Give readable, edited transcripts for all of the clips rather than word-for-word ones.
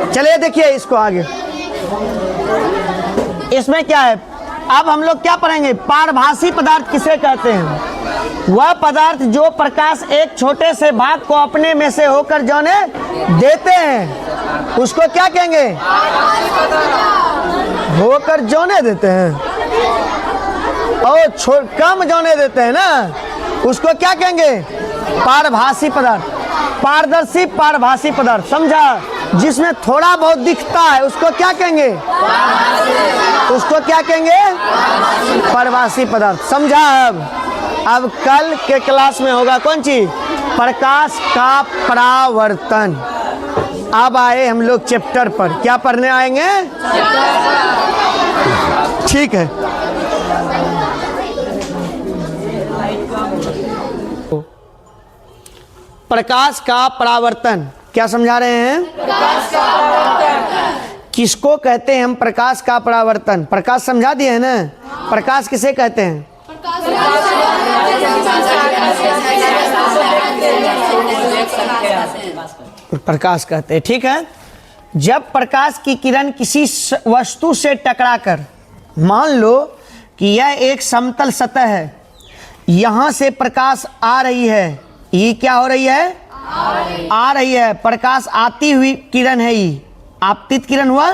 चलिए देखिए इसको आगे, इसमें क्या है। अब हम लोग क्या पढ़ेंगे, पारभासी पदार्थ किसे कहते हैं। वह पदार्थ जो प्रकाश एक छोटे से भाग को अपने में से होकर जौने देते हैं उसको क्या कहेंगे, होकर जौने देते हैं, और कम जौने देते हैं ना उसको क्या कहेंगे, पारभासी पदार्थ। पारदर्शी पारभासी पदार्थ, समझा, जिसमें थोड़ा बहुत दिखता है उसको क्या कहेंगे, उसको क्या कहेंगे, पारभासी पदार्थ, समझा। अब कल के क्लास में होगा कौन चीज, प्रकाश का परावर्तन। अब आए हम लोग चैप्टर पर, क्या पढ़ने आएंगे, ठीक है। प्रकाश का परावर्तन क्या समझा रहे हैं, प्रकाश का परावर्तन किसको कहते हैं हम, प्रकाश का परावर्तन। प्रकाश समझा दिए है ना, प्रकाश किसे कहते हैं, प्रकाश कहते हैं, ठीक है। जब प्रकाश की किरण किसी वस्तु से टकराकर, मान लो कि यह एक समतल सतह है, यहां से प्रकाश आ रही है, ये क्या हो रही है, आ रही है, प्रकाश आती हुई किरण है, ये आपतित किरण हुआ,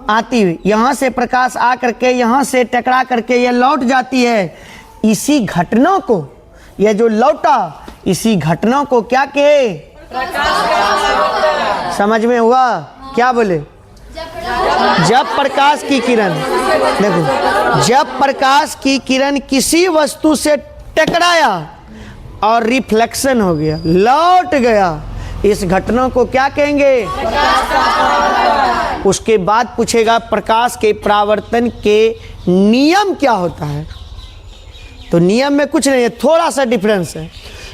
आती हुई, यहां से प्रकाश आ करके यहां से टकरा करके यह लौट जाती है। इसी घटना को, यह जो लौटा, इसी घटना को क्या कहे, समझ में हुआ, क्या बोले, जब प्रकाश की किरण, देखो, जब प्रकाश की किरण किसी वस्तु से टकराया और रिफ्लेक्शन हो गया, लौट गया, इस घटना को क्या कहेंगे, उसके बाद पूछेगा प्रकाश के परावर्तन के नियम क्या होता है। तो नियम में कुछ नहीं है, थोड़ा सा डिफरेंस है।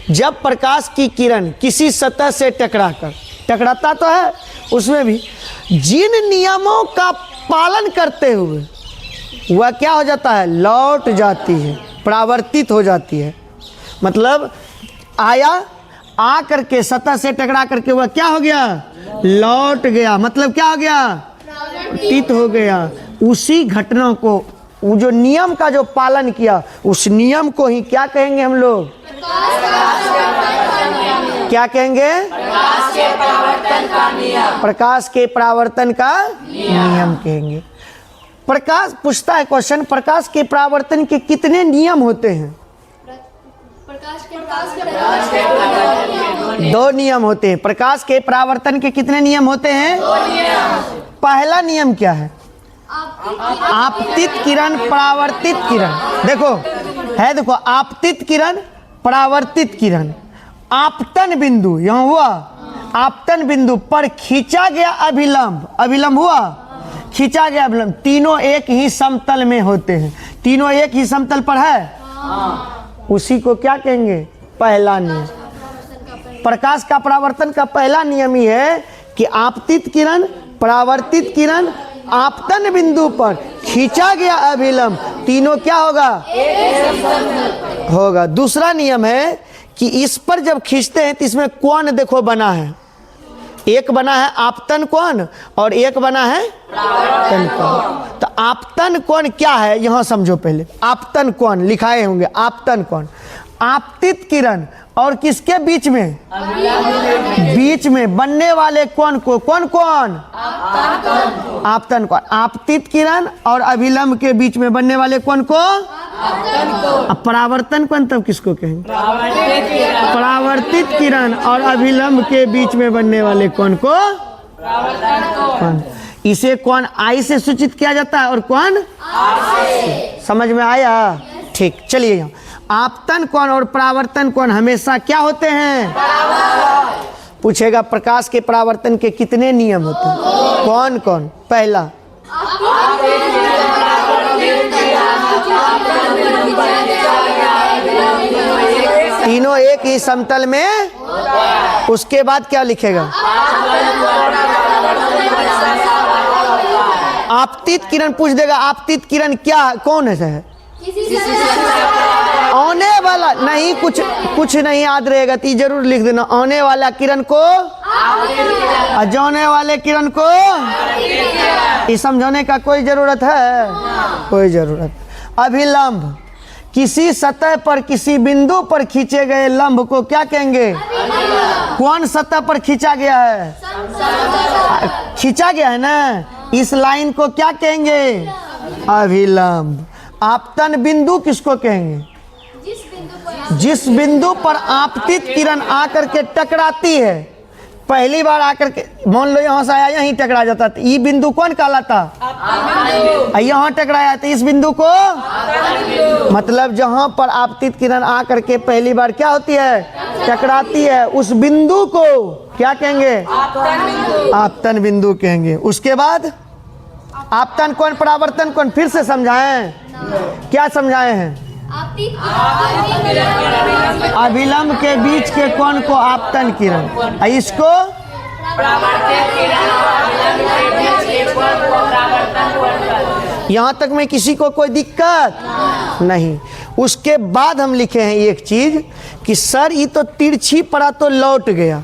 जब प्रकाश की किरण किसी सतह से टकराता तो है, उसमें भी जिन नियमों का पालन करते हुए वह क्या हो जाता है, लौट जाती है, परावर्तित हो जाती है। मतलब आया, आ करके सतह से टकरा करके वह क्या हो गया, लौट गया, मतलब क्या हो गया, परावर्तित हो गया। उसी घटना को, वो जो नियम का जो पालन किया, उस नियम को ही क्या कहेंगे हम लोग, क्या कहेंगे, प्रकाश के परावर्तन का नियम, प्रकाश के परावर्तन का नियम कहेंगे। प्रकाश पूछता है क्वेश्चन, प्रकाश के परावर्तन के कितने नियम होते हैं, दो नियम होते हैं। प्रकाश के परावर्तन के कितने नियम होते हैं, पहला नियम क्या है, आपतित किरण परावर्तित किरण, देखो है, देखो आपतित किरण परावर्तित किरण, आपतन बिंदु यहाँ हुआ, आपतन बिंदु पर खींचा गया अभिलंब, अभिलंब हुआ, खींचा गया अभिलंब, तीनों एक ही समतल में होते हैं, तीनों एक ही समतल पर है, उसी को क्या कहेंगे, पहला नियम। प्रकाश का परावर्तन का पहला नियम ही है कि आपतित किरण परावर्तित किरण आपतन बिंदु पर खींचा गया अभिलंब, तीनों क्या होगा, होगा। दूसरा नियम है कि इस पर जब खींचते हैं तो इसमें कोण देखो बना है, एक बना है आपतन कोण और एक बना है आपतन कोण। तो आपतन कोण क्या है, यहां समझो पहले, आपतन कोण लिखाए होंगे, आपतन कोण आपतित किरण और किसके बीच में, बीच में बनने वाले कोण को, कौन कौन, आपतन कोण, आपतित किरण और अभिलंब के बीच में बनने वाले कोण को, अब परावर्तन कोण तब किसको कहेंगे, परावर्तित किरण और अभिलंब के बीच में बनने वाले कोण को कोण। इसे कोण आई से सूचित किया जाता है और कोण समझ में आया, ठीक। चलिए यहाँ आपतन कोण और परावर्तन कोण हमेशा क्या होते हैं, पूछेगा प्रकाश के परावर्तन के कितने नियम होते हैं, कौन कौन, पहला तीनों एक ही समतल में, उसके बाद क्या लिखेगा, आपतित किरण पूछ देगा, आपतित किरण क्या, कौन है, आने वाला नहीं, कुछ नहीं याद रहेगा तो जरूर लिख देना, आने वाला किरण को और जौने वाले किरण को ये समझाने का कोई जरूरत है? कोई जरूरत। अभिलंब, किसी सतह पर किसी बिंदु पर खींचे गए लंब को क्या कहेंगे? कौन सतह पर खींचा गया है? खींचा गया है ना, इस लाइन को क्या कहेंगे? अभिलंब। आपतन बिंदु किसको कहेंगे? जिस बिंदु पर आपतित किरण आकर के टकराती है, पहली बार आकर के मान लो यहाँ से आया, यहीं टकरा जाता, तो ये बिंदु कौन कहलाता? यहाँ टकराया तो इस बिंदु को, मतलब जहाँ पर आपतित किरण आकर के पहली बार क्या होती है? टकराती है, उस बिंदु को क्या कहेंगे? आपतन बिंदु कहेंगे। उसके बाद आपतन कौन, परावर्तन कौन? फिर से समझाएं, क्या समझाए हैं? अभिलंब के बीच के कोण को आपतन किरण, इसको यहाँ तक में किसी को कोई दिक्कत नहीं। उसके बाद हम लिखे हैं एक चीज कि सर ये तो तिरछी पड़ा तो लौट गया,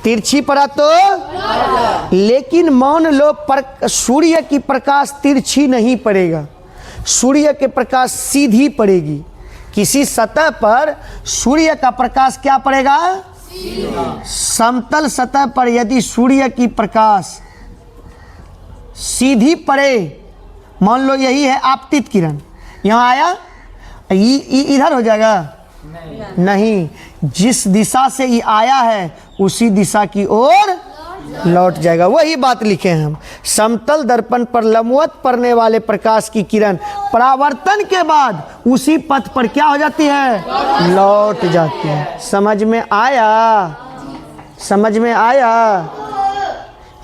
तिरछी पड़ा तो, लेकिन मान लो सूर्य की प्रकाश तिरछी नहीं पड़ेगा, सूर्य के प्रकाश सीधी पड़ेगी। किसी सतह पर सूर्य का प्रकाश क्या पड़ेगा? समतल सतह पर यदि सूर्य की प्रकाश सीधी पड़े, मान लो यही है आपतित किरण, यहाँ आया, इधर हो जाएगा? नहीं, जिस दिशा से ये आया है उसी दिशा की ओर लौट जाएगा। वही बात लिखे हैं हम। समतल दर्पण पर लंबवत पड़ने वाले प्रकाश की किरण परावर्तन के बाद उसी पथ पर क्या हो जाती है? लौट जाती है। समझ में आया? समझ में आया?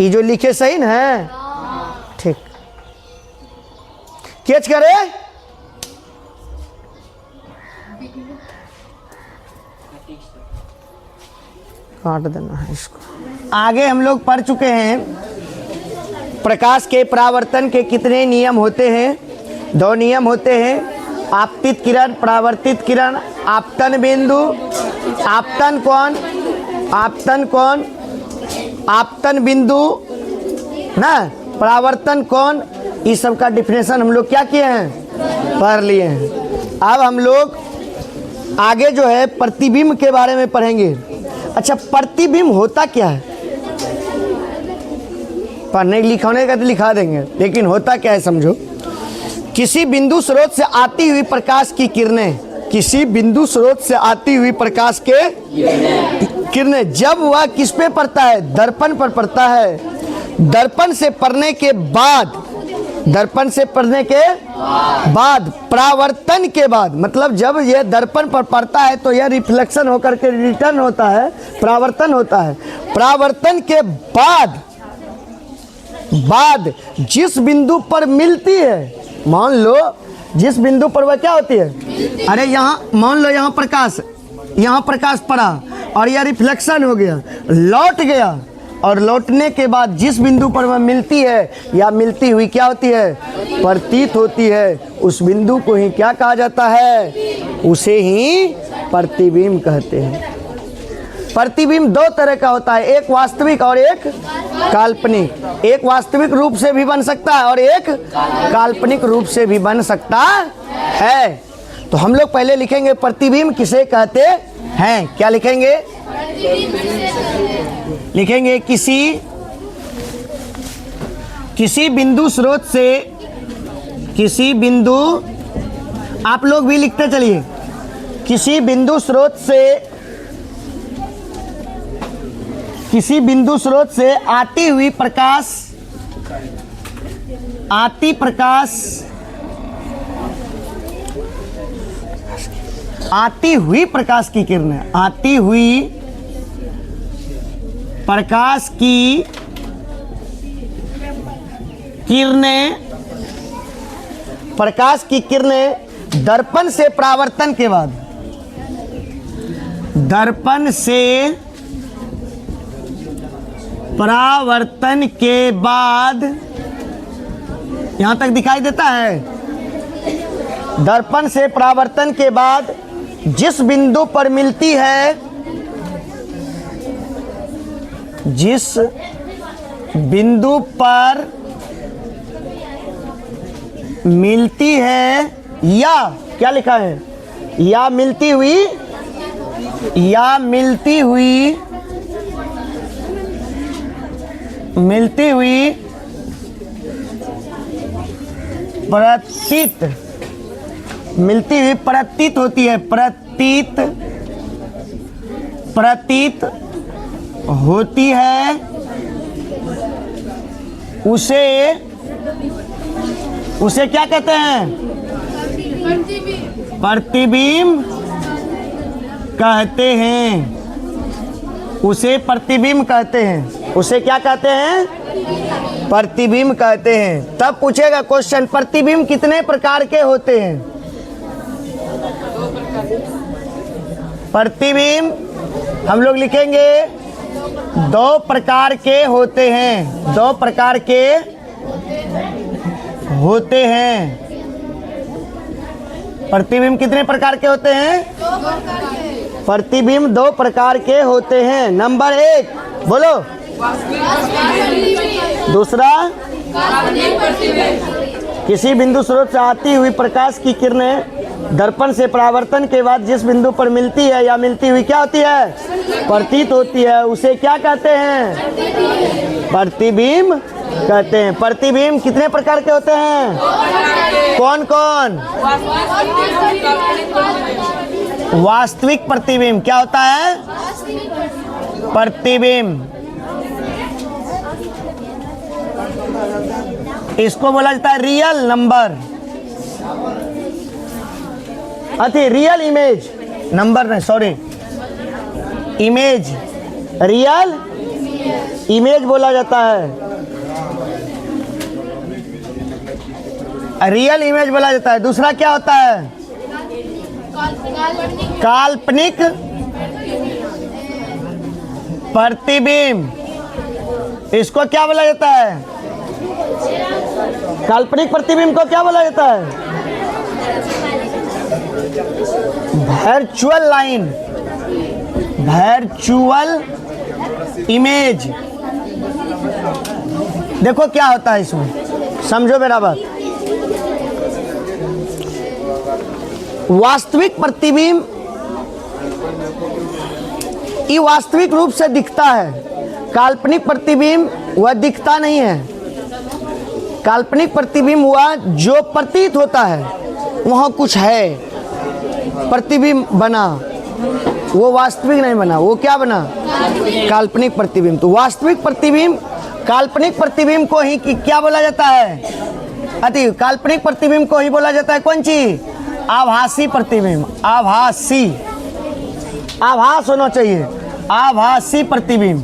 ये जो लिखे सही ना है? ठीक, कैच करे। काट देना है इसको। आगे हम लोग पढ़ चुके हैं प्रकाश के परावर्तन के कितने नियम होते हैं? 2 नियम होते हैं, आपतित किरण, परावर्तित किरण, आपतन बिंदु, आपतन कोण, आपतन कोण, आपतन बिंदु ना, परावर्तन कोण, इस सब का डिफिनेशन हम लोग क्या किए हैं? पढ़ लिए हैं। अब हम लोग आगे जो है प्रतिबिंब के बारे में पढ़ेंगे। अच्छा, प्रतिबिंब होता क्या है? पढ़ने लिखने का तो लिखा देंगे, लेकिन होता क्या है समझो। किसी बिंदु स्रोत से आती हुई प्रकाश की किरणें, किसी बिंदु स्रोत से आती हुई प्रकाश के किरणें जब वह किस पे पड़ता है? दर्पण पर पड़ता है। दर्पण से पड़ने के बाद, दर्पण से पड़ने के बाद, परावर्तन के बाद, मतलब जब यह दर्पण पर पड़ता है तो यह रिफ्लेक्शन होकर के रिटर्न होता है, परावर्तन होता है। परावर्तन के बाद जिस बिंदु पर मिलती है, मान लो जिस बिंदु पर वह क्या होती है? अरे यहाँ मान लो यहाँ प्रकाश पड़ा और यह रिफ्लेक्शन हो गया, लौट गया, और लौटने के बाद जिस बिंदु पर वह मिलती है या मिलती हुई क्या होती है? प्रतीत होती है, उस बिंदु को ही क्या कहा जाता है? उसे ही प्रतिबिंब कहते हैं। प्रतिबिंब 2 तरह का होता है, एक वास्तविक और एक काल्पनिक। एक वास्तविक रूप से भी बन सकता है और एक काल्पनिक रूप से भी बन सकता है। तो हम लोग पहले लिखेंगे प्रतिबिंब किसे कहते हैं। क्या लिखेंगे? लिखेंगे किसी बिंदु स्रोत से, किसी बिंदु, आप लोग भी लिखते चलिए, किसी बिंदु स्रोत से, किसी बिंदु स्रोत से आती हुई प्रकाश, आती हुई प्रकाश की किरणें, आती हुई प्रकाश की किरणें, प्रकाश की किरणें दर्पण से परावर्तन के बाद, दर्पण से परावर्तन के बाद, यहां तक दिखाई देता है? दर्पण से परावर्तन के बाद जिस बिंदु पर मिलती है, जिस बिंदु पर मिलती है या क्या लिखा है, या मिलती हुई प्रतीत होती है, प्रतीत होती है, उसे क्या कहते हैं? प्रतिबिंब कहते हैं। उसे प्रतिबिंब कहते हैं। उसे क्या कहते हैं? प्रतिबिंब कहते हैं। तब पूछेगा क्वेश्चन, प्रतिबिंब कितने प्रकार के होते हैं? प्रतिबिंब हम लोग लिखेंगे 2 प्रकार के होते हैं। 2 प्रकार के होते हैं। प्रतिबिंब कितने प्रकार के होते हैं? प्रतिबिंब 2 प्रकार के होते हैं। नंबर 1 बोलो। दूसरा, किसी बिंदु स्रोत से आती हुई प्रकाश की किरणें दर्पण से परावर्तन के बाद जिस बिंदु पर मिलती है या मिलती हुई क्या होती है? प्रतीत होती है, उसे क्या कहते हैं? प्रतिबिंब कहते हैं। प्रतिबिंब कितने प्रकार के होते हैं? कौन कौन? वास्तविक प्रतिबिंब। क्या होता है? प्रतिबिंब। इसको बोला जाता है real number, real image, number नहीं, सॉरी, इमेज, रियल इमेज बोला जाता है। रियल इमेज बोला जाता है। दूसरा क्या होता है? काल्पनिक प्रतिबिंब। इसको क्या बोला जाता है? काल्पनिक प्रतिबिंब को क्या बोला जाता है? Virtual line, virtual image. देखो क्या होता है इसमें, समझो मेरा बात। वास्तविक प्रतिबिंब ये वास्तविक रूप से दिखता है। काल्पनिक प्रतिबिंब वह दिखता नहीं है। काल्पनिक प्रतिबिंब हुआ जो प्रतीत होता है, वहाँ कुछ है, प्रतिबिंब बना, वो वास्तविक नहीं बना। वो क्या बना? काल्पनिक प्रतिबिंब। तो वास्तविक प्रतिबिंब काल्पनिक प्रतिबिंब को ही क्या बोला जाता है? काल्पनिक प्रतिबिंब को ही बोला जाता है कौन चीज? आभासी प्रतिबिंब। आभासी, आभास होना चाहिए। आभासी प्रतिबिंब,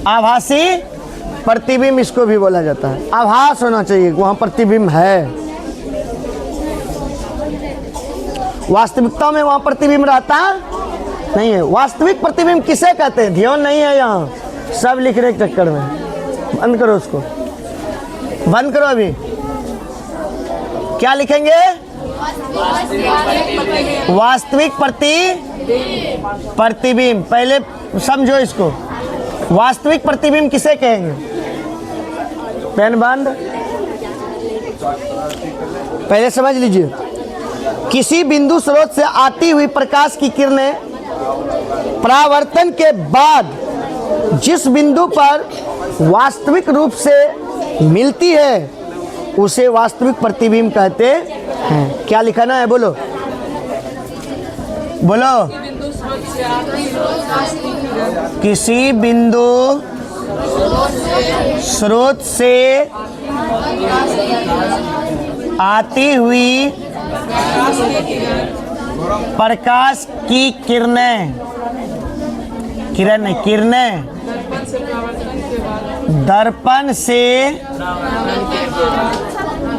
आभासी प्रतिबिंब इसको भी बोला जाता है। आभास होना चाहिए, वहाँ प्रतिबिंब है। वास्तविकता में वहाँ प्रतिबिंब रहता नहीं है। वास्तविक प्रतिबिंब किसे कहते हैं? ध्यान नहीं है यहाँ, सब लिखने के चक्कर में। बंद करो उसको, बंद करो। अभी क्या लिखेंगे? वास्तविक प्रतिबिंब। पहले समझो इसको, वास्तविक प्रतिबिंब किसे कहेंगे? पेन बंद, पहले समझ लीजिए। किसी बिंदु स्रोत से आती हुई प्रकाश की किरणें परावर्तन के बाद जिस बिंदु पर वास्तविक रूप से मिलती है, उसे वास्तविक प्रतिबिंब कहते हैं। क्या लिखाना है? बोलो बोलो। किसी बिंदु स्रोत से आती हुई प्रकाश की किरणें दर्पण से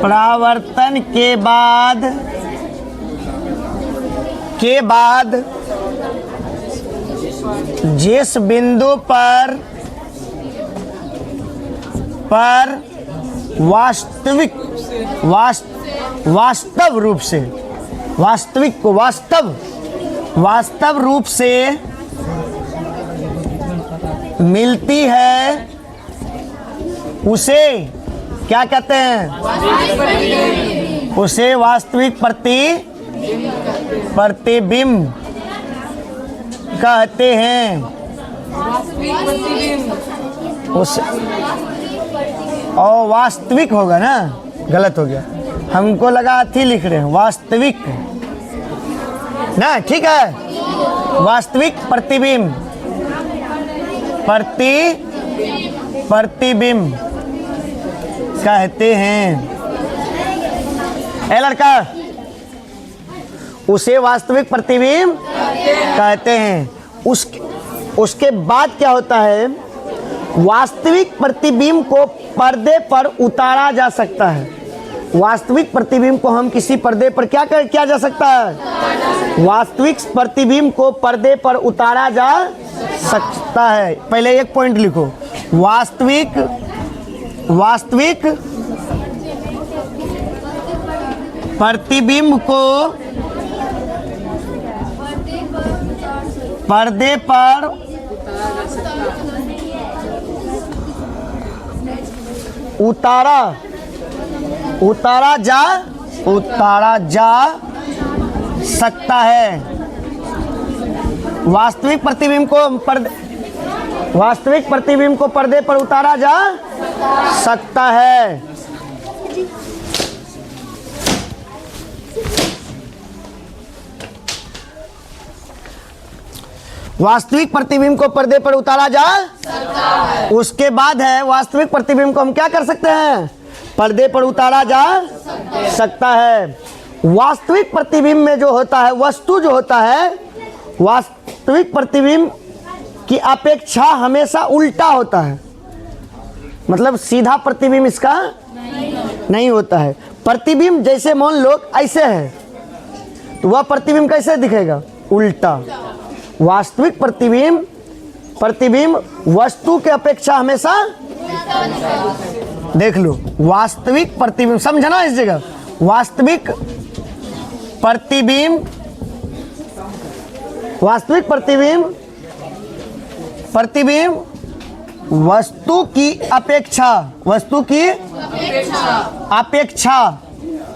परावर्तन के बाद जिस बिंदु पर वास्तव रूप से मिलती है उसे क्या कहते हैं? उसे वास्तविक प्रतिबिंब कहते हैं। उस और वास्तविक होगा ना, गलत हो गया, हमको लगा अथी लिख रहे हैं वास्तविक ना, ठीक है। वास्तविक प्रतिबिंब, प्रतिबिंब कहते हैं। ए लड़का, उसे वास्तविक प्रतिबिंब कहते हैं। उसके बाद क्या होता है? वास्तविक प्रतिबिंब को पर्दे पर उतारा जा सकता है। वास्तविक प्रतिबिंब को हम किसी पर्दे पर क्या किया जा सकता है? वास्तविक प्रतिबिंब को पर्दे पर उतारा जा सकता है। पहले एक पॉइंट लिखो, वास्तविक प्रतिबिंब को पर्दे पर उतारा जा सकता है। वास्तविक प्रतिबिंब को पर्दे पर उतारा जा सकता है। वास्तविक प्रतिबिंब को पर्दे पर उतारा जा सकता है। उसके बाद है वास्तविक प्रतिबिंब को हम क्या कर सकते हैं? पर्दे पर उतारा जा सकता है। वास्तविक प्रतिबिंब में जो होता है, वस्तु जो होता है, वास्तविक प्रतिबिंब की अपेक्षा हमेशा उल्टा होता है। मतलब सीधा प्रतिबिंब इसका नहीं होता है। प्रतिबिंब जैसे मान लो ऐसे है, तो वह प्रतिबिंब कैसे दिखेगा? उल्टा। वास्तविक प्रतिबिंब वस्तु के अपेक्षा हमेशा, देख लो, वास्तविक प्रतिबिंब, समझना इस जगह, वास्तविक प्रतिबिंब वस्तु की अपेक्षा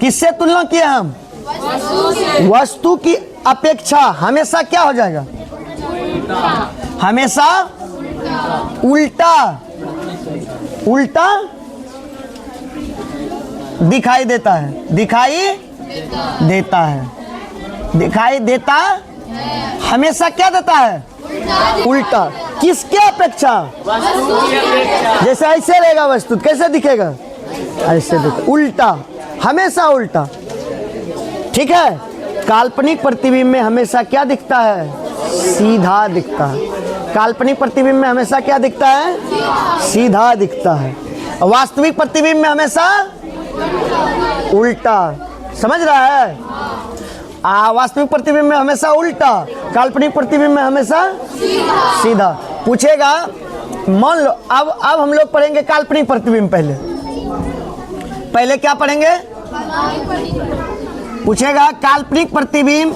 किससे तुलना किए हम? वस्तु की अपेक्षा हमेशा क्या हो जाएगा? हमेशा उल्टा दिखाई देता है। दिखाई देता हमेशा क्या देता है? उल्टा। किसके अपेक्षा? जैसे ऐसे रहेगा वस्तु, कैसे दिखेगा? ऐसे दिखेगा, उल्टा, हमेशा उल्टा। ठीक है। काल्पनिक प्रतिबिंब में हमेशा क्या दिखता है? सीधा दिखता है। काल्पनिक प्रतिबिंब में हमेशा क्या दिखता है? सीधा दिखता है। वास्तविक प्रतिबिंब में हमेशा उल्टा। समझ रहा है? वास्तविक प्रतिबिंब में हमेशा उल्टा, काल्पनिक प्रतिबिंब में हमेशा सीधा। पूछेगा, मान लो अब हम लोग पढ़ेंगे काल्पनिक प्रतिबिंब। पहले क्या पढ़ेंगे? पूछेगा काल्पनिक प्रतिबिंब,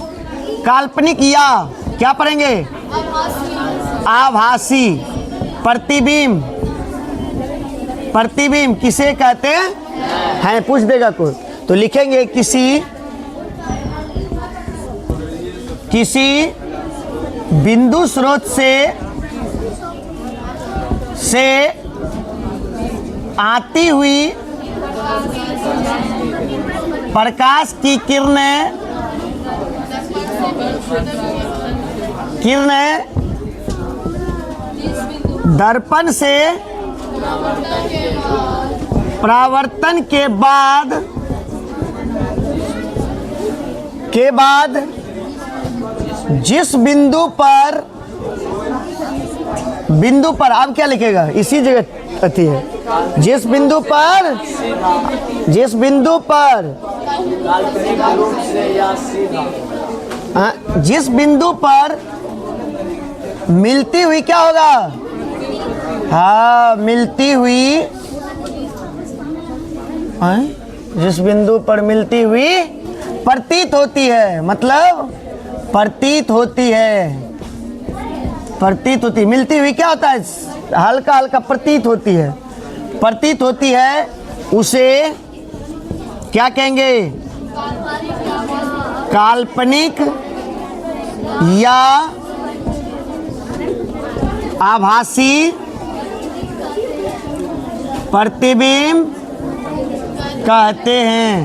काल्पनिक या क्या पढ़ेंगे? आभासी प्रतिबिंब किसे कहते हैं? पूछ देगा कोई तो लिखेंगे किसी बिंदु स्रोत से आती हुई प्रकाश की किरणें दर्पण से परावर्तन के बाद जिस बिंदु पर आप क्या लिखेगा? इसी जगह अथी है। जिस बिंदु पर मिलती हुई क्या होगा? मिलती हुई, जिस बिंदु पर मिलती हुई प्रतीत होती है, मतलब प्रतीत होती है। प्रतीत होती, मिलती हुई क्या होता है? हल्का हल्का प्रतीत होती है, प्रतीत होती है, उसे क्या कहेंगे? काल्पनिक या आभासी प्रतिबिंब कहते हैं।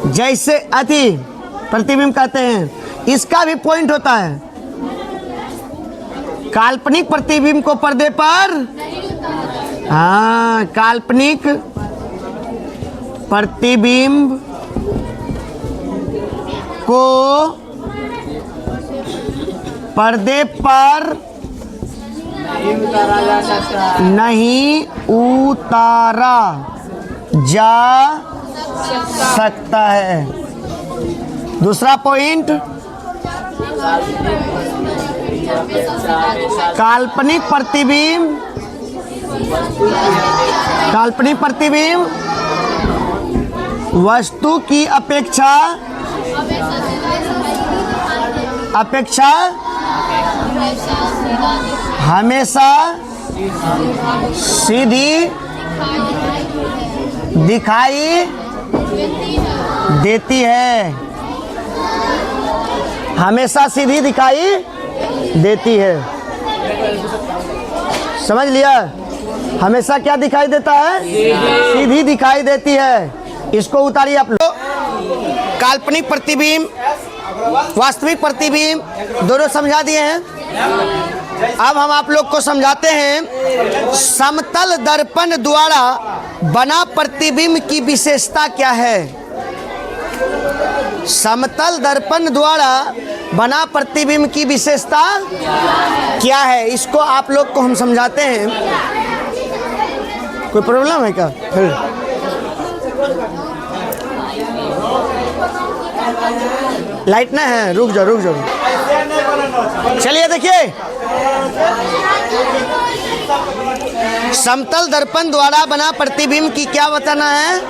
जैसे अति प्रतिबिंब कहते हैं। इसका भी पॉइंट होता है, काल्पनिक प्रतिबिंब को पर्दे पर, हाँ, काल्पनिक प्रतिबिंब को पर्दे पर नहीं उतारा जा सकता है। दूसरा पॉइंट, काल्पनिक प्रतिबिंब, काल्पनिक प्रतिबिंब वस्तु की अपेक्षा हमेशा सीधी दिखाई देती है, हमेशा सीधी दिखाई देती है। समझ लिया? हमेशा क्या दिखाई देता है? सीधी दिखाई देती है। इसको उतारिए आप लोग। काल्पनिक प्रतिबिंब, वास्तविक प्रतिबिंब दोनों समझा दिए हैं। अब हम आप लोग को समझाते हैं समतल दर्पण द्वारा बना प्रतिबिंब की विशेषता क्या है। समतल दर्पण द्वारा बना प्रतिबिंब की विशेषता क्या है, इसको आप लोग को हम समझाते हैं। कोई प्रॉब्लम है क्या? लाइट ना है, रुक जाओ रुक जाओ। चलिए देखिए, समतल दर्पण द्वारा बना प्रतिबिंब की क्या बताना है।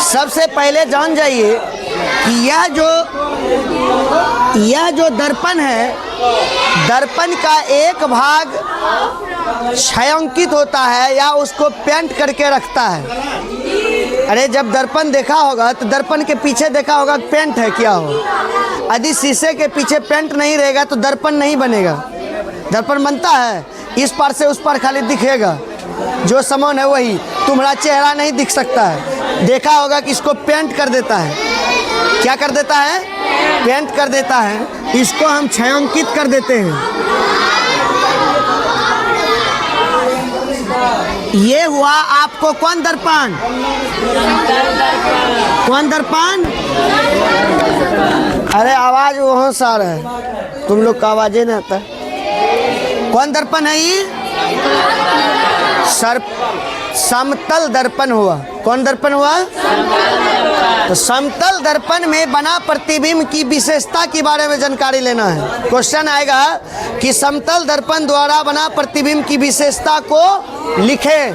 सबसे पहले जान जाइए कि यह जो दर्पण है, दर्पण का एक भाग छायांकित होता है या उसको पेंट करके रखता है। अरे जब दर्पण देखा होगा तो दर्पण के पीछे देखा होगा पेंट है क्या हो। यदि शीशे के पीछे पेंट नहीं रहेगा तो दर्पण नहीं बनेगा। दर्पण बनता है इस पार से उस पार खाली दिखेगा, जो सामान है वही, तुम्हारा चेहरा नहीं दिख सकता है। देखा होगा कि इसको पेंट कर देता है। क्या कर देता है? पेंट कर देता है। इसको हम छायांकित कर देते हैं। ये हुआ आपको कौन दर्पण? कौन दर्पण? अरे आवाज वहाँ से आ रहा है, तुम लोग का आवाज ही नहीं आता। कौन दर्पण है ये? समतल दर्पण हुआ। कौन दर्पण हुआ? तो समतल दर्पण में बना प्रतिबिंब की विशेषता के बारे में जानकारी लेना है। क्वेश्चन आएगा कि समतल दर्पण द्वारा बना प्रतिबिंब की विशेषता को लिखें।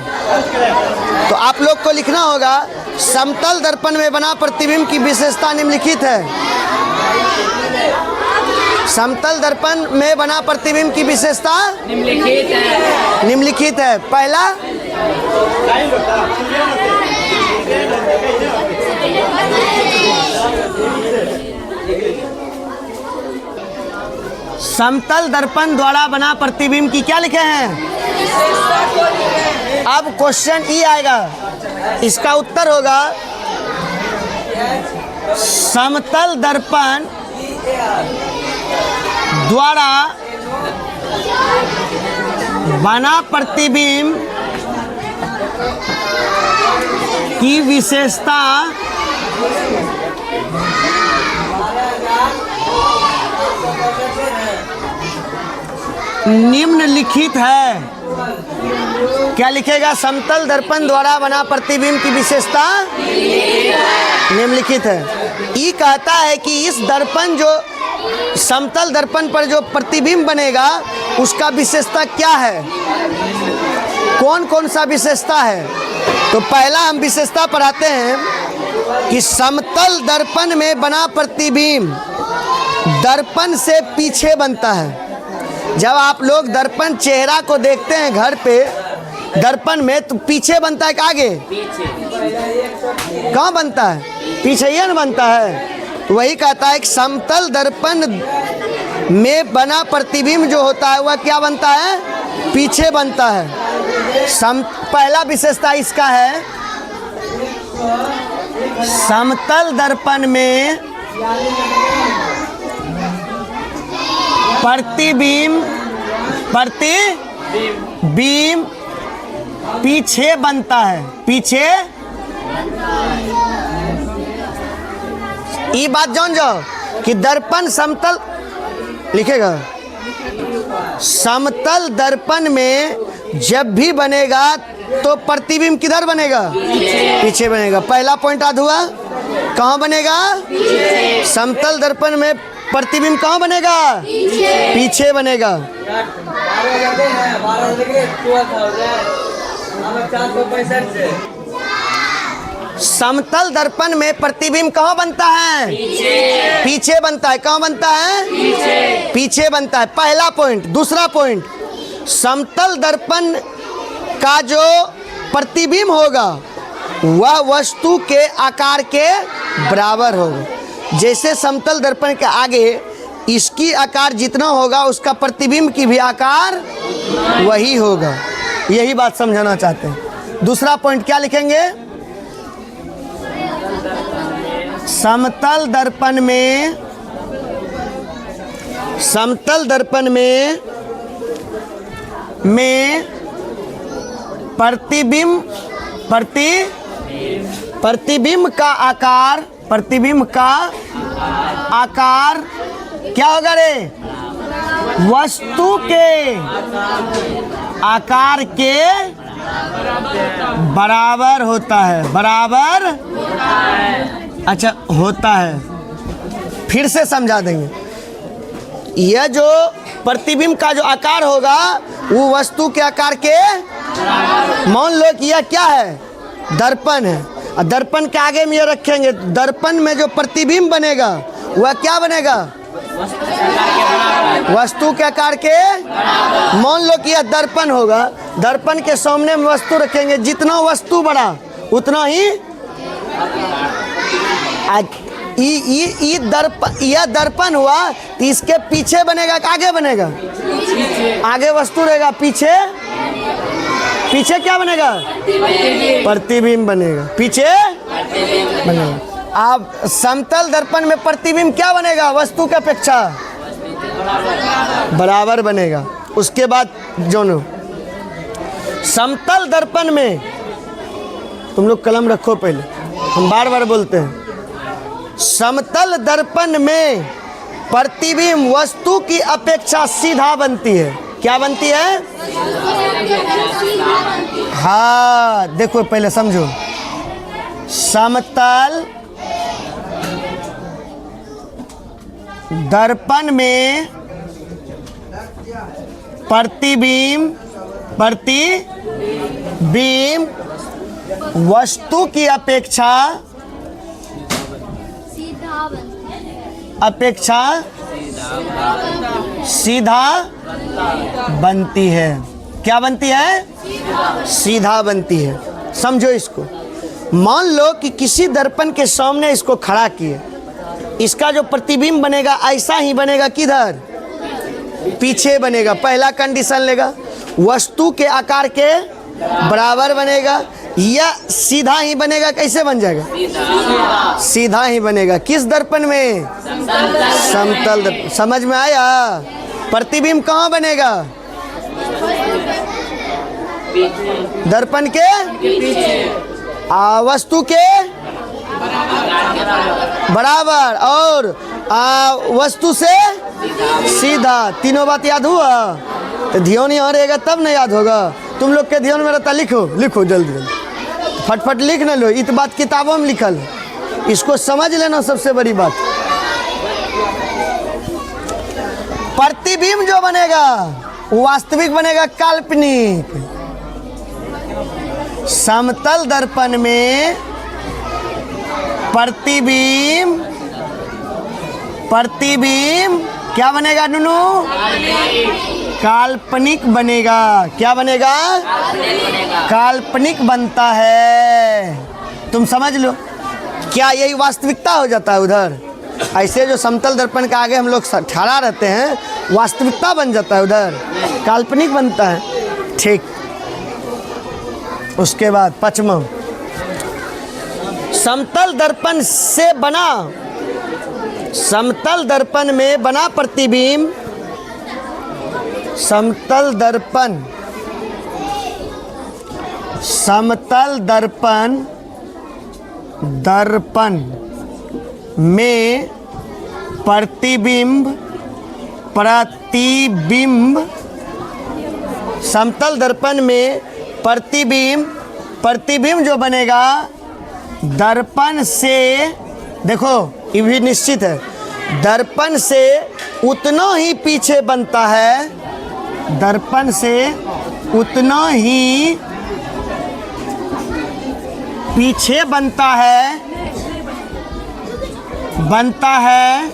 तो आप लोग को लिखना होगा समतल दर्पण में बना प्रतिबिंब की विशेषता निम्नलिखित है। समतल दर्पण में बना प्रतिबिंब की विशेषता निम्नलिखित है। पहला, समतल दर्पण द्वारा बना प्रतिबिंब की क्या लिखे हैं? अब क्वेश्चन ये आएगा, इसका उत्तर होगा समतल दर्पण द्वारा बना प्रतिबिंब की विशेषता निम्नलिखित है। क्या लिखेगा? समतल दर्पण द्वारा बना प्रतिबिंब की विशेषता निम्नलिखित है। ये कहता है कि इस दर्पण जो समतल दर्पण पर जो प्रतिबिंब बनेगा उसका विशेषता क्या है, कौन कौन सा विशेषता है। तो पहला हम विशेषता पढ़ाते हैं कि समतल दर्पण में बना प्रतिबिंब दर्पण से पीछे बनता है। जब आप लोग दर्पण चेहरा को देखते हैं घर पे दर्पण में, तो पीछे बनता है कि आगे? कहाँ बनता है? पीछे ही न बनता है। तो वही कहता है कि समतल दर्पण में बना प्रतिबिंब जो होता है वह क्या बनता है? पीछे बनता है। पहला विशेषता इसका है, समतल दर्पण में प्रतिबिंब पीछे बनता है। पीछे, ये बात जान जाओ कि दर्पण समतल लिखेगा, समतल दर्पण में जब भी बनेगा तो प्रतिबिंब किधर बनेगा? पीछे बनेगा। पहला पॉइंट याद हुआ। कहाँ बनेगा? समतल दर्पण में प्रतिबिंब कहाँ बनेगा? पीछे बनेगा। समतल दर्पण में प्रतिबिंब कहाँ बनता है? पीछे बनता है। कहाँ बनता है? पीछे बनता है। पहला पॉइंट। दूसरा पॉइंट, समतल दर्पण का जो प्रतिबिंब होगा वह वस्तु के आकार के बराबर होगा। जैसे समतल दर्पण के आगे इसकी आकार जितना होगा उसका प्रतिबिंब की भी आकार वही होगा। यही बात समझाना चाहते हैं। दूसरा पॉइंट क्या लिखेंगे? समतल दर्पण में प्रतिबिंब का आकार क्या होगा रे? वस्तु के आकार के बराबर होता है। बराबर अच्छा होता है। फिर से समझा देंगे। यह जो प्रतिबिंब का जो आकार होगा वो वस्तु के आकार के, मान लो कि यह क्या है? दर्पण है। और दर्पण के आगे में ये रखेंगे, दर्पण में जो प्रतिबिंब बनेगा वह क्या बनेगा? वस्तु के आकार के। मान लो कि यह दर्पण होगा, दर्पण के सामने में वस्तु रखेंगे, जितना वस्तु बड़ा उतना ही यह दर्पण हुआ तो इसके पीछे बनेगा कि आगे बनेगा? आगे वस्तु रहेगा, पीछे क्या बनेगा? प्रतिबिंब बनेगा। पीछे बनेगा। अब समतल दर्पण में प्रतिबिंब क्या बनेगा? वस्तु की अपेक्षा बराबर बनेगा। उसके बाद जोनो समतल दर्पण में, तुम लोग कलम रखो पहले, हम बार बार बोलते हैं। समतल दर्पण में प्रतिबिंब वस्तु की अपेक्षा सीधा बनती है। क्या बनती है? हाँ, देखो पहले समझो। समतल दर्पण में प्रतिबिंब वस्तु की अपेक्षा सीधा बनती है। क्या बनती है? सीधा बनती है। समझो इसको। मान लो कि किसी दर्पण के सामने इसको खड़ा किए, इसका जो प्रतिबिंब बनेगा ऐसा ही बनेगा। किधर? पीछे बनेगा। पहला कंडीशन लेगा, वस्तु के आकार के बराबर बनेगा। या सीधा ही बनेगा? कैसे बन जाएगा? सीधा ही बनेगा। किस दर्पण में? समतल दर्पण। समझ में आया? प्रतिबिंब कहाँ बनेगा? दर्पण के वस्तु के बराबर और वस्तु से सीधा। तीनों बात याद हुआ? तो ध्यान यहाँ रहेगा तब ना याद होगा। तुम लोग के ध्यान में रहता, लिखो जल्दी फटफट लिख न लो। इस बात किताबों में लिखल है, इसको समझ लेना सबसे बड़ी बात। प्रतिबिंब जो बनेगा वो वास्तविक बनेगा, काल्पनिक। समतल दर्पण में प्रतिबिंब प्रतिबिंब क्या बनेगा नुनू? काल्पनिक बनेगा। क्या बनेगा? काल्पनिक बनता है। तुम समझ लो, क्या यही वास्तविकता हो जाता है उधर? ऐसे जो समतल दर्पण के आगे हम लोग खड़ा रहते हैं, वास्तविकता बन जाता है उधर, काल्पनिक बनता है। ठीक। उसके बाद पचमा, समतल दर्पण से बना, समतल दर्पण में बना प्रतिबिंब, समतल दर्पण, समतल दर्पण, दर्पण में प्रतिबिंब, प्रतिबिंब, समतल दर्पण में प्रतिबिंब, प्रतिबिंब जो बनेगा दर्पण से, देखो ये भी निश्चित है, दर्पण से उतना ही पीछे बनता है, दर्पण से उतना ही पीछे बनता है, बनता है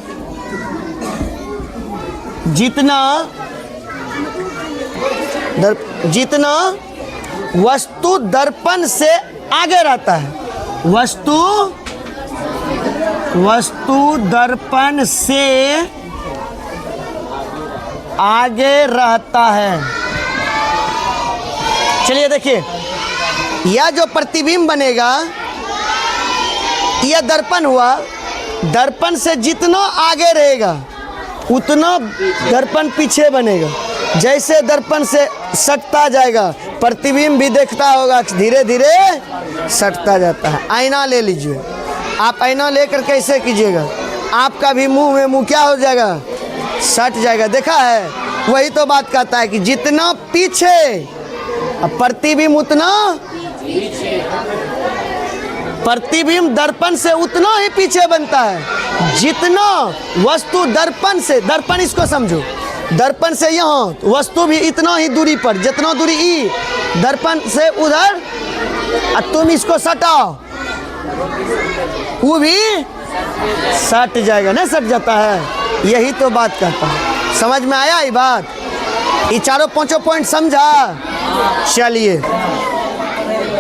जितना जितना वस्तु दर्पण से आगे रहता है, वस्तु, वस्तु दर्पण से आगे रहता है। चलिए देखिए, यह जो प्रतिबिंब बनेगा यह दर्पण हुआ, दर्पण से जितना आगे रहेगा उतना दर्पण पीछे बनेगा। जैसे दर्पण से सटता जाएगा, प्रतिबिंब भी देखता होगा, धीरे धीरे सटता जाता है। आईना ले लीजिए, आप आईना लेकर कैसे कीजिएगा, आपका भी मुंह में मुंह क्या हो जाएगा, सट जाएगा। देखा है? वही तो बात कहता है कि जितना पीछे, अब प्रतिबिंब उतना, प्रतिबिंब दर्पण से उतना ही पीछे बनता है जितना वस्तु दर्पण से, दर्पण इसको समझो, दर्पण से यहाँ वस्तु भी इतना ही दूरी पर, जितना दूरी ई दर्पण से उधर, और तुम इसको सटाओ वो भी सट जाएगा, नहीं सट जाता है? यही तो बात कहता है। समझ में आया ये बात? ये चारों पांचों पॉइंट समझा? चलिए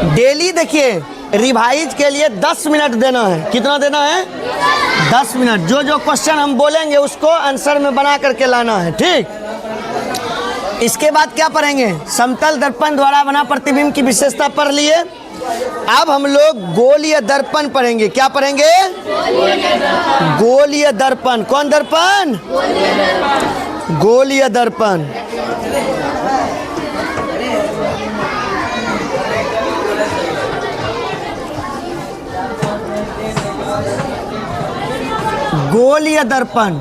डेली देखिए, रिवाइज के लिए 10 मिनट देना है। कितना देना है? 10 मिनट। जो जो क्वेश्चन हम बोलेंगे उसको आंसर में बना करके लाना है, ठीक? इसके बाद क्या पढ़ेंगे? समतल दर्पण द्वारा बना प्रतिबिंब की विशेषता पढ़ लिए। अब हम लोग गोलीय दर्पण पढ़ेंगे। क्या पढ़ेंगे? गोलीय दर्पण। कौन दर्पण? गोलीय दर्पण। गोलीय दर्पण,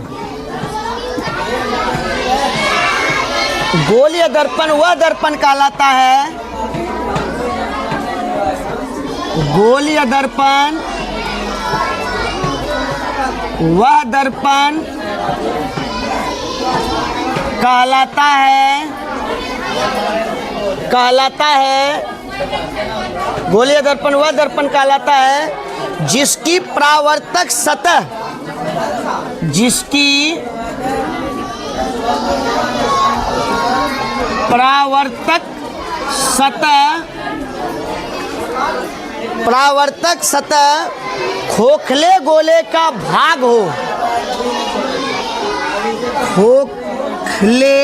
गोलीय दर्पण वह दर्पण कहलाता है, गोलीय दर्पण वह दर्पण कहलाता है, कहलाता है, गोलीय दर्पण वह दर्पण कहलाता है जिसकी परावर्तक सतह, जिसकी परावर्तक सतह, परावर्तक सतह खोखले गोले का भाग हो, खोखले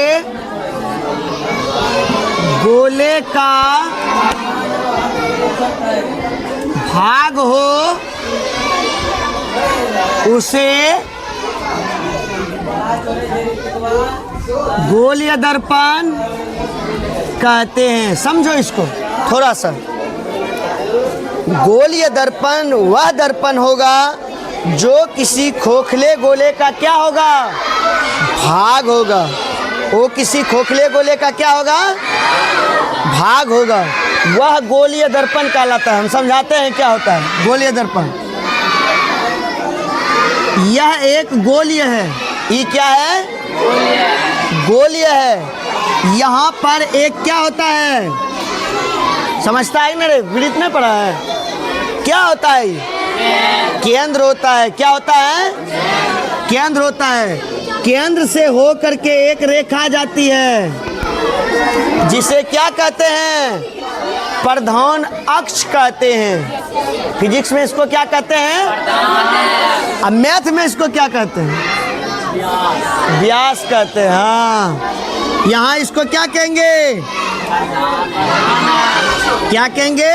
गोले का भाग हो, उसे गोलीय दर्पण कहते हैं। समझो इसको थोड़ा सा। गोलीय दर्पण वह दर्पण होगा जो किसी खोखले गोले का क्या होगा? भाग होगा। वो किसी खोखले गोले का क्या होगा? भाग होगा। वह गोलीय दर्पण कहलाता है। हम समझाते हैं क्या होता है गोलीय दर्पण। यह एक गोलीय है। ये क्या है? गोलीय है। यहाँ पर एक क्या होता है? समझता है ना रे? विदित में पढ़ा है क्या होता है? केंद्र होता है। क्या होता है? केंद्र होता है। केंद्र से हो करके एक रेखा जाती है जिसे क्या कहते हैं? प्रधान अक्ष कहते हैं। फिजिक्स में इसको क्या कहते हैं? अब मैथ में इसको क्या कहते हैं? व्यास कहते हैं। हाँ, यहाँ इसको क्या कहेंगे? क्या कहेंगे?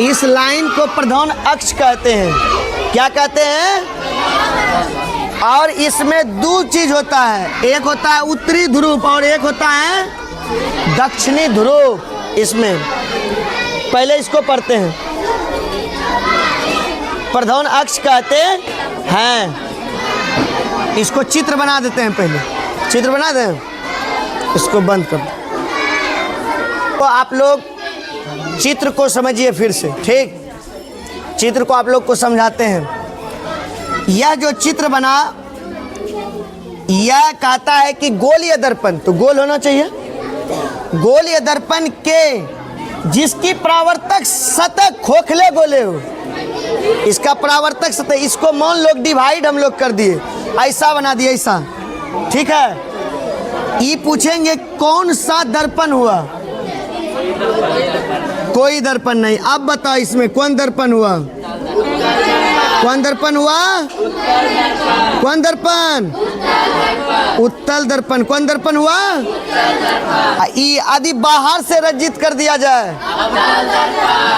इस लाइन को प्रधान अक्ष कहते हैं। क्या कहते हैं? और इसमें दो चीज होता है, एक होता है उत्तरी ध्रुव और एक होता है दक्षिणी ध्रुव। इसमें पहले इसको पढ़ते हैं। प्रधान अक्ष कहते हैं। इसको चित्र बना देते हैं। पहले चित्र बना दें, इसको बंद कर दो। तो आप लोग चित्र को समझिए फिर से, ठीक? चित्र को आप लोग को समझाते हैं। यह जो चित्र बना, यह कहता है कि गोलीय दर्पण, तो गोल होना चाहिए। गोलीय दर्पण के जिसकी परावर्तक सतह खोखले गोले हो, इसका परावर्तक सतह, इसको मान लो डिवाइड हम लोग कर दिए, ऐसा बना दिए, ऐसा, ठीक है। ये पूछेंगे कौन सा दर्पण हुआ? कोई दर्पण नहीं। अब बताओ इसमें कौन दर्पण हुआ? कौन दर्पण हुआ? कौन दर्पण? उत्तल दर्पण। कौन दर्पण हुआ? यदि बाहर से रजित कर दिया जाए,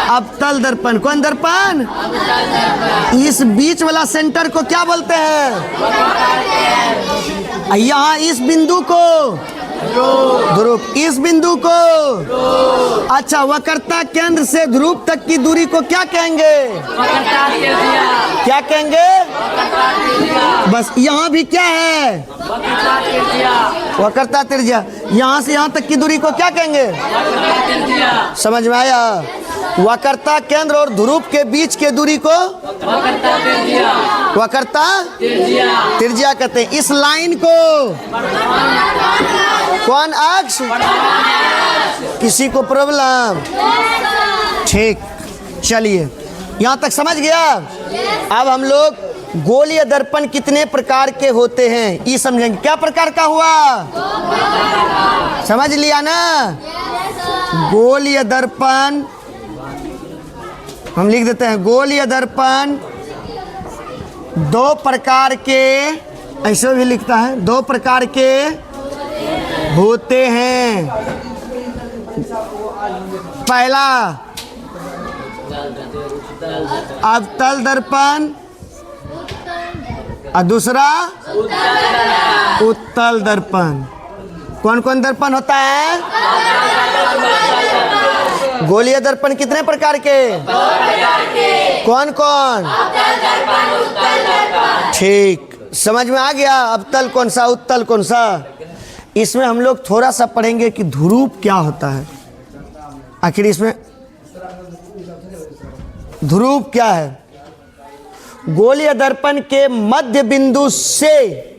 अवतल दर्पण। कौन दर्पण? इस बीच वाला सेंटर को क्या बोलते हैं? यहाँ इस बिंदु को ध्रुव, इस बिंदु को, अच्छा, वक्रता केंद्र से ध्रुव तक की दूरी को क्या कहेंगे? क्या कहेंगे? बस यहाँ भी क्या है? वक्रता त्रिज्या। यहाँ से यहाँ तक की दूरी को क्या कहेंगे? समझ में आया? वक्रता केंद्र और ध्रुव के बीच के दूरी को वक्रता त्रिज्या कहते हैं। इस लाइन को कौन अक्ष? किसी को प्रॉब्लम? ठीक, चलिए यहाँ तक समझ गया। अब हम लोग गोलीय दर्पण कितने प्रकार के होते हैं ये समझेंगे। क्या प्रकार का हुआ? समझ लिया ना? गोलीय दर्पण हम लिख देते हैं। गोलीय दर्पण दो प्रकार के, ऐसे भी लिखता है, दो प्रकार के होते हैं। पहला अवतल दर्पण और दूसरा उत्तल दर्पण। कौन कौन दर्पण होता है? गोलीय दर्पण कितने प्रकार के? कौन कौन? ठीक, समझ में आ गया। अवतल कौन सा, उत्तल कौन सा? इसमें हम लोग थोड़ा सा पढ़ेंगे कि ध्रुव क्या होता है। आखिर इसमें ध्रुव क्या है? गोलीय दर्पण के मध्य बिंदु से,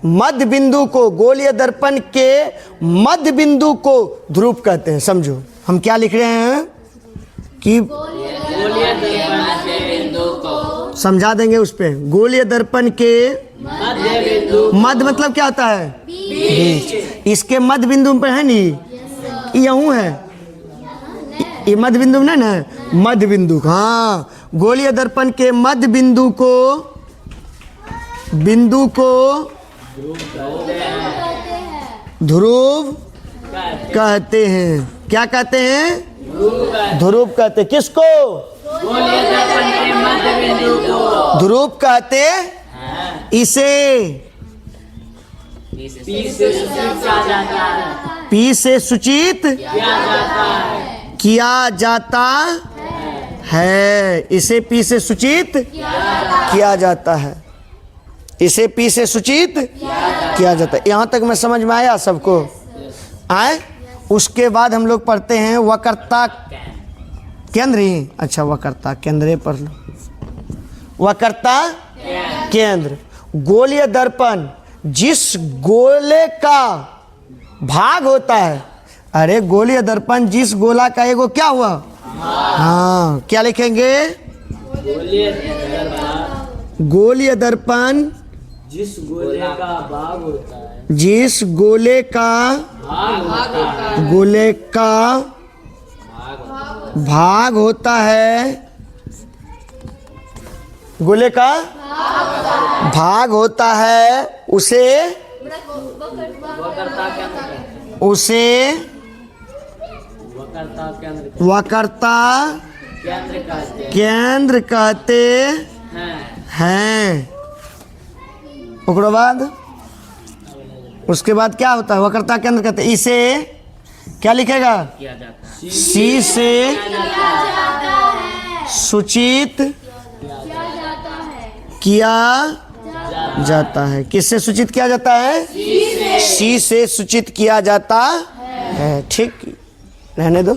मध्य बिंदु को, गोलीय दर्पण के मध्य बिंदु को ध्रुव कहते हैं। समझो हम क्या लिख रहे हैं कि गोलीय दर्पण के बिंदु को समझा देंगे उस पे। गोलीय दर्पण के मध्य बिंदु, मध्य मतलब क्या होता है? बीच। इसके मध्य बिंदु पे है नहीं, यूं है, ये मध्य बिंदु ना, ना मध्य बिंदु। हाँ, गोलीय दर्पण के मध्य बिंदु को ध्रुव कहते हैं। क्या कहते हैं? ध्रुव कहते हैं। किसको? गोलीय दर्पण के मध्य बिंदु को ध्रुव कहते। इसे पी से सूचित किया जाता है। इसे पी से सूचित किया जाता है। इसे पी से सूचित किया जाता है। यहाँ तक मैं समझ में आया सबको? आए? उसके बाद हम लोग पढ़ते हैं वक्रता केंद्र ही। अच्छा, वक्रता केंद्र पढ़ लो। वक्रता केंद्र, गोलीय दर्पण जिस गोले का भाग होता है, अरे गोल या दर्पण जिस गोला का एगो क्या हुआ? हाँ, क्या लिखेंगे? गोल या दर्पण जिस गोले का भाग होता है, जिस गोले का भाग होता है, गोले का भाग होता है उसे वक्रता केंद्र कहते हैं। उसके बाद क्या होता है? वक्रता केंद्र कहते हैं। इसे क्या लिखेगा? सी से सूचित किया जाता है। किससे सूचित किया जाता है? सी से सूचित किया जाता है। ठीक, रहने दो।